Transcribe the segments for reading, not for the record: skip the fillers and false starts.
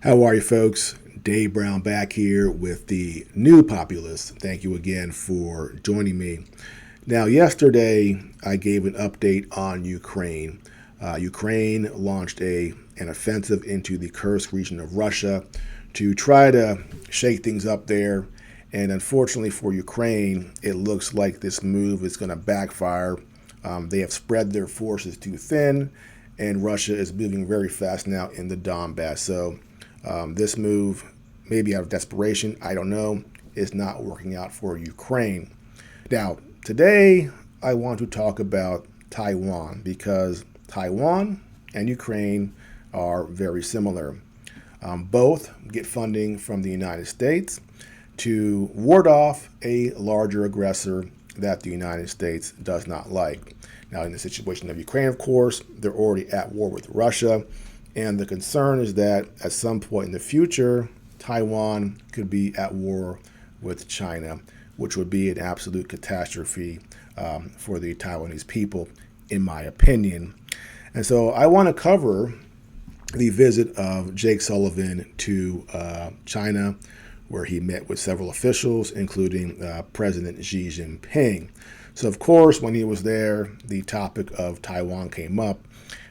How are you, folks? Dave Brown back here with the new populist. Thank you again for joining me. Now, yesterday I gave an update on Ukraine. Ukraine launched an offensive into the Kursk region of Russia to try to shake things up there. And unfortunately for Ukraine, it looks like this move is going to backfire. They have spread their forces too thin, and Russia is moving very fast now in the Donbass. So this move, maybe out of desperation, I don't know, is not working out for Ukraine. Now, today I want to talk about Taiwan because Taiwan and Ukraine are very similar. Both get funding from the United States to ward off a larger aggressor that the United States does not like. Now, in the situation of Ukraine, of course, they're already at war with Russia. And the concern is that at some point in the future, Taiwan could be at war with China, which would be an absolute catastrophe for the Taiwanese people, in my opinion. And so I want to cover the visit of Jake Sullivan to China, where he met with several officials, including President Xi Jinping. So, of course, when he was there, the topic of Taiwan came up.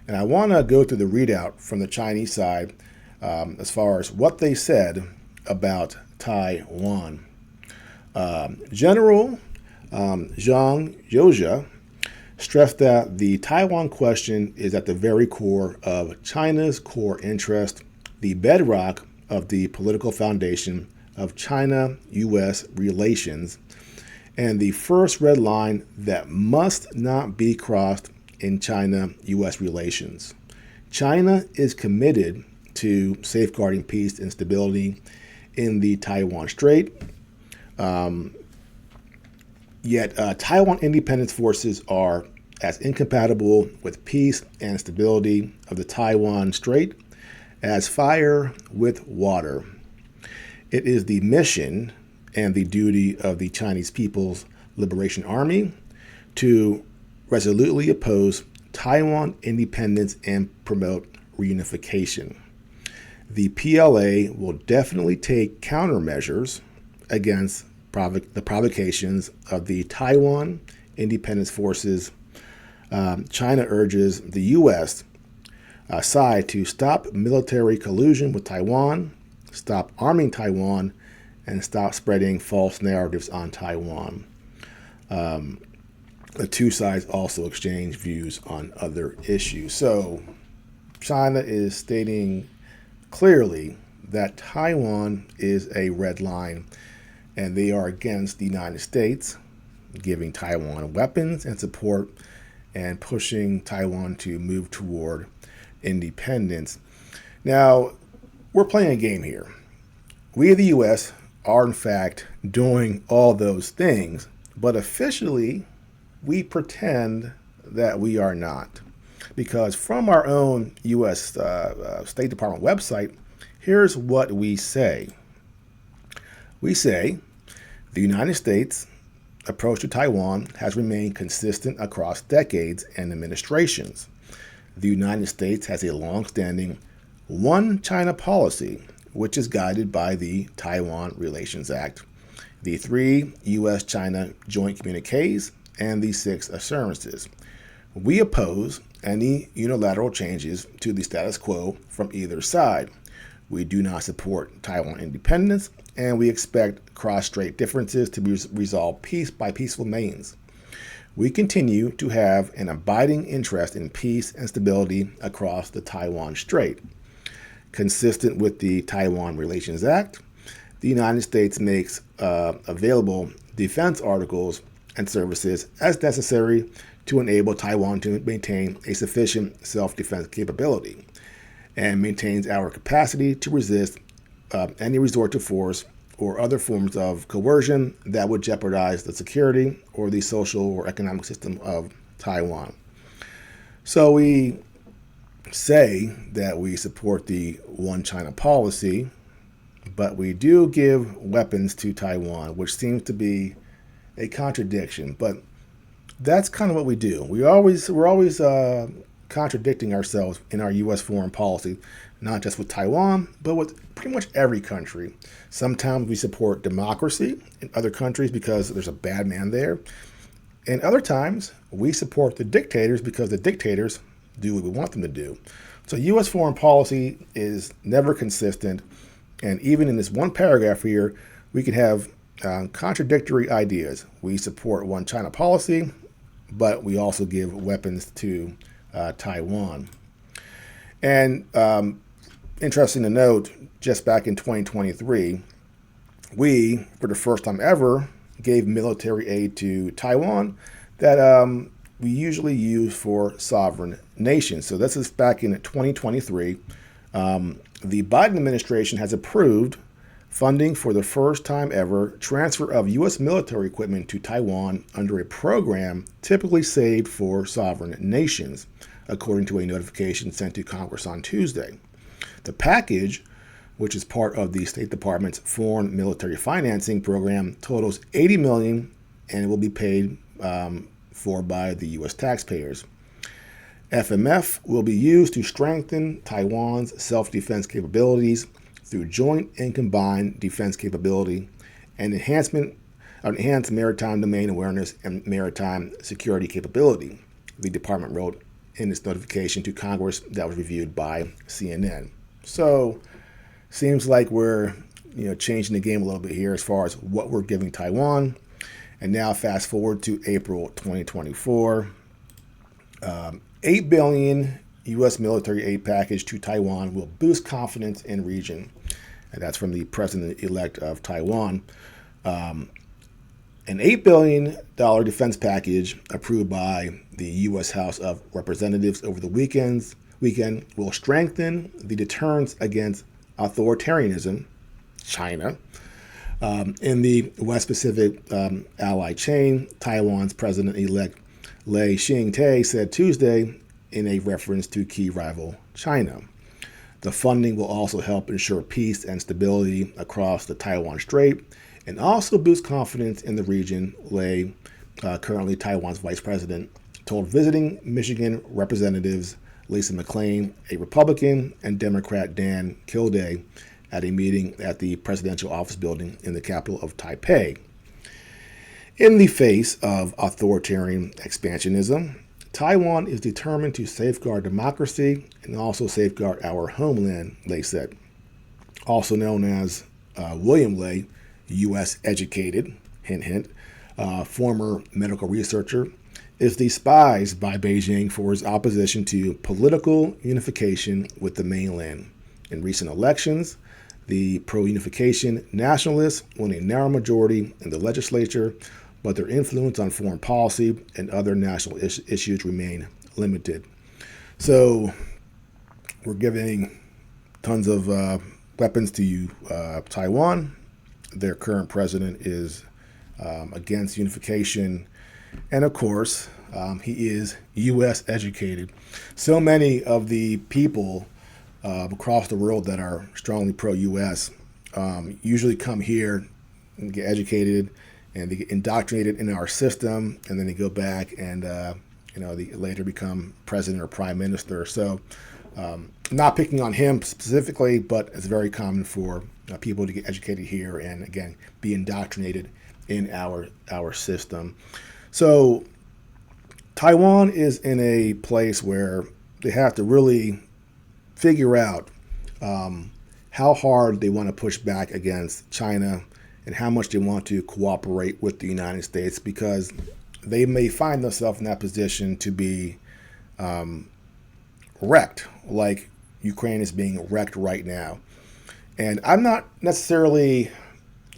And I want to go through the readout from the Chinese side as far as what they said about Taiwan. General Zhang Youja stressed that the Taiwan question is at the very core of China's core interest, the bedrock of the political foundation of China-U.S. relations, and the first red line that must not be crossed in China-U.S. relations. China is committed to safeguarding peace and stability in the Taiwan Strait. Yet Taiwan independence forces are as incompatible with peace and stability of the Taiwan Strait as fire with water. It is the mission and the duty of the Chinese People's Liberation Army to resolutely oppose Taiwan independence and promote reunification. The PLA will definitely take countermeasures against the provocations of the Taiwan independence forces. China urges the U.S. Side to stop military collusion with Taiwan, stop arming Taiwan, and stop spreading false narratives on Taiwan. The two sides also exchange views on other issues. So China is stating clearly that Taiwan is a red line, and they are against the United States giving Taiwan weapons and support and pushing Taiwan to move toward independence. Now, we're playing a game here. We, the U.S., are in fact doing all those things, but officially, we pretend that we are not. Because from our own U.S. State Department website, here's what we say. We say the United States' approach to Taiwan has remained consistent across decades and administrations. The United States has a long-standing one China policy, which is guided by the Taiwan Relations Act, the 3 U.S.-China joint communiques, and the 6 assurances. We oppose any unilateral changes to the status quo from either side. We do not support Taiwan independence, and we expect cross-strait differences to be resolved by peaceful means. We continue to have an abiding interest in peace and stability across the Taiwan Strait. Consistent with the Taiwan Relations Act, the United States makes available defense articles and services as necessary to enable Taiwan to maintain a sufficient self-defense capability and maintains our capacity to resist any resort to force or other forms of coercion that would jeopardize the security or the social or economic system of Taiwan. So we say that we support the one China policy, but we do give weapons to Taiwan, which seems to be a contradiction. But that's kind of what we do. We're always contradicting ourselves in our U.S. foreign policy, not just with Taiwan, but with pretty much every country. Sometimes we support democracy in other countries because there's a bad man there. And other times we support the dictators because the dictators do what we want them to do. So U.S. foreign policy is never consistent. And even in this one paragraph here, we can have contradictory ideas. We support one China policy, but we also give weapons to Taiwan. And interesting to note, just back in 2023, we, for the first time ever, gave military aid to Taiwan that we usually use for sovereign nations. So this is back in 2023. The Biden administration has approved funding for the first time ever transfer of U.S. military equipment to Taiwan under a program typically saved for sovereign nations, according to a notification sent to Congress on Tuesday. The package, which is part of the State Department's Foreign Military Financing Program, totals $80 million and it will be paid for by the U.S. taxpayers. FMF will be used to strengthen Taiwan's self-defense capabilities through joint and combined defense capability and enhance maritime domain awareness and maritime security capability, the department wrote in its notification to Congress that was reviewed by CNN. So, seems like we're changing the game a little bit here as far as what we're giving Taiwan. And now fast forward to April 2024. $8 billion U.S. military aid package to Taiwan will boost confidence in region. And that's from the president-elect of Taiwan. An $8 billion defense package approved by the U.S. House of Representatives over the weekend will strengthen the deterrence against authoritarianism, China, in the West Pacific ally chain. Taiwan's president-elect Lai Ching-te said Tuesday in a reference to key rival China. The funding will also help ensure peace and stability across the Taiwan Strait and also boost confidence in the region, Lai, currently Taiwan's vice president, told visiting Michigan representatives Lisa McClain, a Republican, and Democrat Dan Kildee at a meeting at the presidential office building in the capital of Taipei. In the face of authoritarian expansionism, Taiwan is determined to safeguard democracy and also safeguard our homeland, Lai said. Also known as William Lai, U.S. educated, hint, hint, former medical researcher, is despised by Beijing for his opposition to political unification with the mainland. In recent elections, the pro-unification nationalists won a narrow majority in the legislature, but their influence on foreign policy and other national issues remain limited. So we're giving tons of weapons to Taiwan. Their current president is against unification. And of course, he is U.S. educated. So many of the people across the world that are strongly pro-U.S. Usually come here and get educated and they get indoctrinated in our system, and then they go back and they later become president or prime minister. So not picking on him specifically, but it's very common for people to get educated here and again be indoctrinated in our system. So Taiwan is in a place where they have to really figure out how hard they want to push back against China and how much they want to cooperate with the United States, because they may find themselves in that position to be wrecked, like Ukraine is being wrecked right now. And I'm not necessarily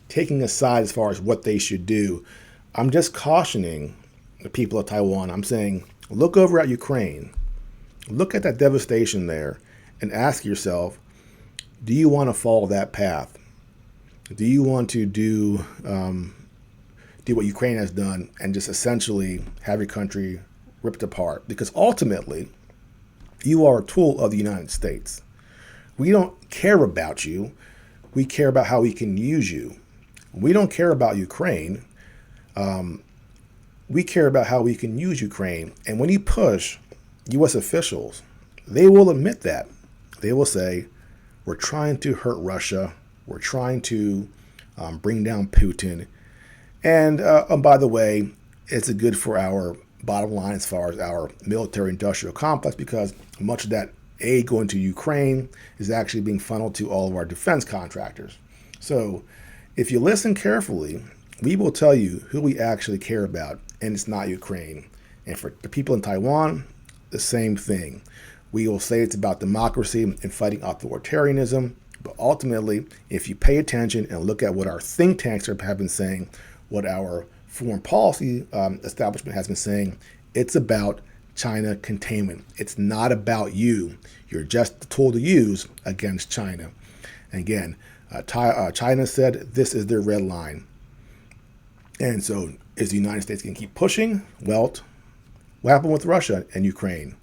taking a side as far as what they should do. I'm just cautioning the people of Taiwan. I'm saying, look over at Ukraine, look at that devastation there, and ask yourself, do you want to follow that path? Do you want to do what Ukraine has done and just essentially have your country ripped apart? Because ultimately, you are a tool of the United States. We don't care about you. We care about how we can use you. We don't care about Ukraine. We care about how we can use Ukraine. And when you push U.S. officials, they will admit that. They will say, we're trying to hurt Russia. We're trying to bring down Putin. And by the way, it's good for our bottom line as far as our military industrial complex, because much of that aid going to Ukraine is actually being funneled to all of our defense contractors. So if you listen carefully, we will tell you who we actually care about, and it's not Ukraine. And for the people in Taiwan, the same thing. We will say it's about democracy and fighting authoritarianism, but ultimately, if you pay attention and look at what our think tanks have been saying, what our foreign policy establishment has been saying, it's about China containment. It's not about you. You're just the tool to use against China. And again, China said this is their red line. And so is the United States going to keep pushing? Well, what happened with Russia and Ukraine?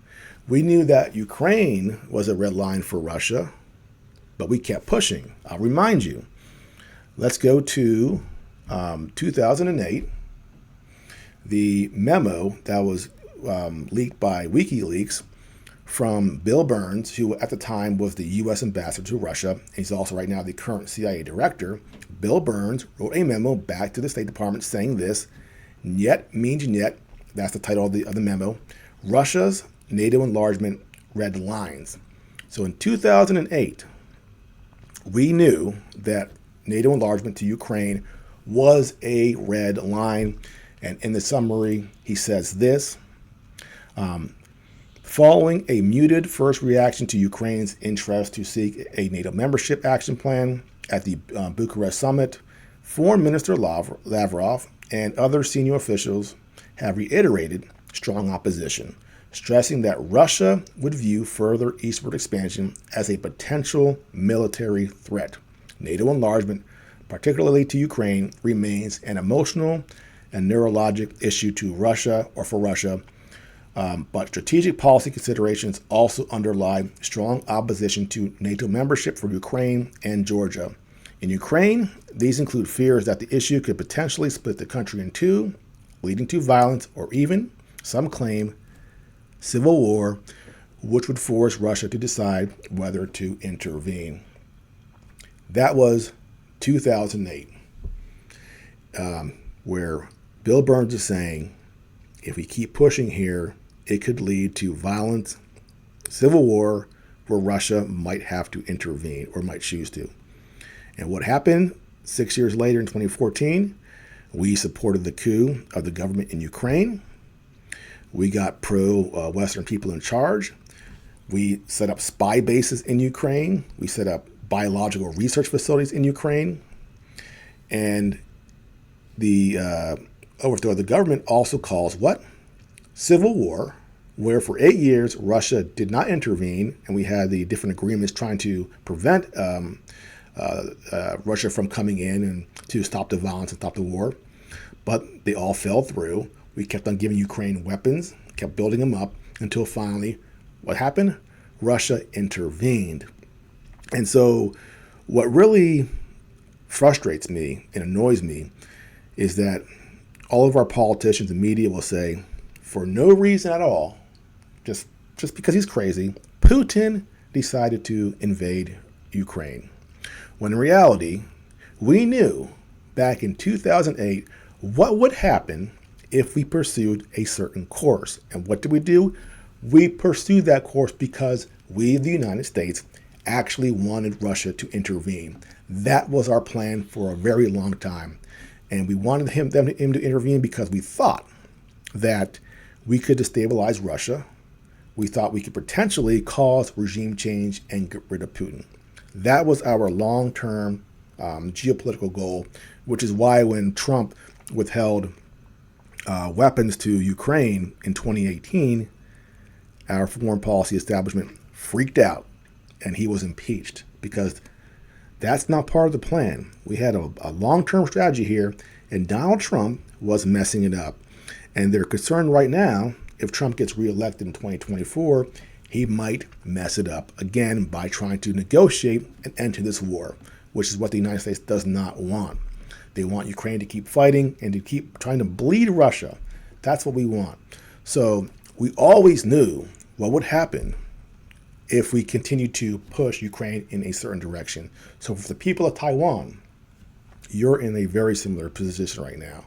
We knew that Ukraine was a red line for Russia, but we kept pushing. I'll remind you. Let's go to 2008. The memo that was leaked by WikiLeaks from Bill Burns, who at the time was the U.S. ambassador to Russia. He's also right now the current CIA director. Bill Burns wrote a memo back to the State Department saying this: "Niet means niet." That's the title of the memo. Russia's NATO enlargement red lines. So in 2008, we knew that NATO enlargement to Ukraine was a red line. And in the summary, he says this: following a muted first reaction to Ukraine's interest to seek a NATO membership action plan at the Bucharest summit, Foreign Minister Lavrov and other senior officials have reiterated strong opposition, stressing that Russia would view further eastward expansion as a potential military threat. NATO enlargement, particularly to Ukraine, remains an emotional and neurologic issue to Russia or for Russia, but strategic policy considerations also underlie strong opposition to NATO membership for Ukraine and Georgia. In Ukraine, these include fears that the issue could potentially split the country in two, leading to violence or even, some claim, civil war, which would force Russia to decide whether to intervene. That was 2008, where Bill Burns is saying, if we keep pushing here, it could lead to violence, civil war, where Russia might have to intervene or might choose to. And what happened 6 years later in 2014, we supported the coup of the government in Ukraine. We got pro-Western people in charge. We set up spy bases in Ukraine. We set up biological research facilities in Ukraine. And the overthrow of the government also caused what? Civil war, where for 8 years Russia did not intervene, and we had the different agreements trying to prevent Russia from coming in and to stop the violence and stop the war. But they all fell through. We kept on giving Ukraine weapons, kept building them up, until finally, what happened? Russia intervened. And so what really frustrates me and annoys me is that all of our politicians and media will say, for no reason at all, just because he's crazy, Putin decided to invade Ukraine. When in reality, we knew back in 2008 what would happen if we pursued a certain course. And what did we do? We pursued that course because we, the United States, actually wanted Russia to intervene. That was our plan for a very long time. And we wanted him to intervene because we thought that we could destabilize Russia. We thought we could potentially cause regime change and get rid of Putin. That was our long-term geopolitical goal, which is why when Trump withheld weapons to Ukraine in 2018, our foreign policy establishment freaked out and he was impeached, because that's not part of the plan. We had a long-term strategy here, and Donald Trump was messing it up. And they're concerned right now, if Trump gets reelected in 2024, he might mess it up again by trying to negotiate an end to this war, which is what the United States does not want. They want Ukraine to keep fighting and to keep trying to bleed Russia. That's what we want. So we always knew what would happen if we continue to push Ukraine in a certain direction. So for the people of Taiwan, you're in a very similar position right now.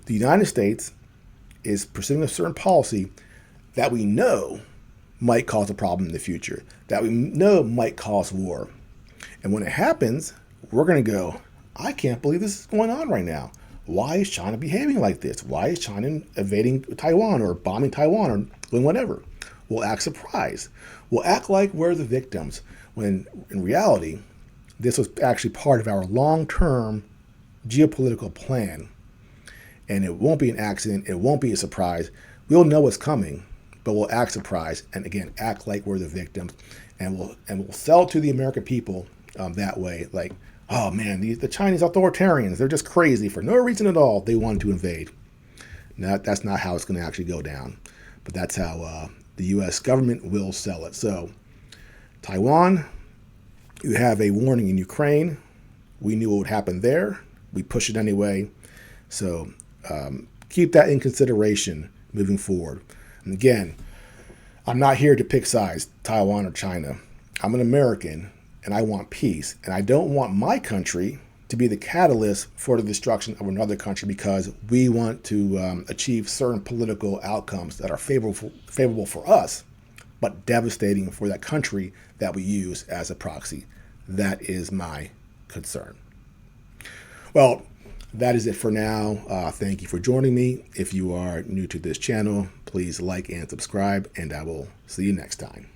The United States is pursuing a certain policy that we know might cause a problem in the future, that we know might cause war. And when it happens, we're going to go, I can't believe this is going on right now. Why is China behaving like this? Why is China invading Taiwan or bombing Taiwan or doing whatever? We'll act surprised. We'll act like we're the victims, when in reality, this was actually part of our long-term geopolitical plan. And it won't be an accident. It won't be a surprise. We'll know what's coming, but we'll act surprised and again act like we're the victims, and we'll sell to the American people that way, like, oh man, the Chinese authoritarians, they're just crazy for no reason at all. They wanted to invade. Now, that's not how it's going to actually go down, but that's how the U.S. government will sell it. So, Taiwan, you have a warning in Ukraine. We knew what would happen there. We push it anyway. So keep that in consideration moving forward. And again, I'm not here to pick sides, Taiwan or China. I'm an American, and I want peace. And I don't want my country to be the catalyst for the destruction of another country because we want to achieve certain political outcomes that are favorable for us, but devastating for that country that we use as a proxy. That is my concern. Well, that is it for now. Thank you for joining me. If you are new to this channel, please like and subscribe, and I will see you next time.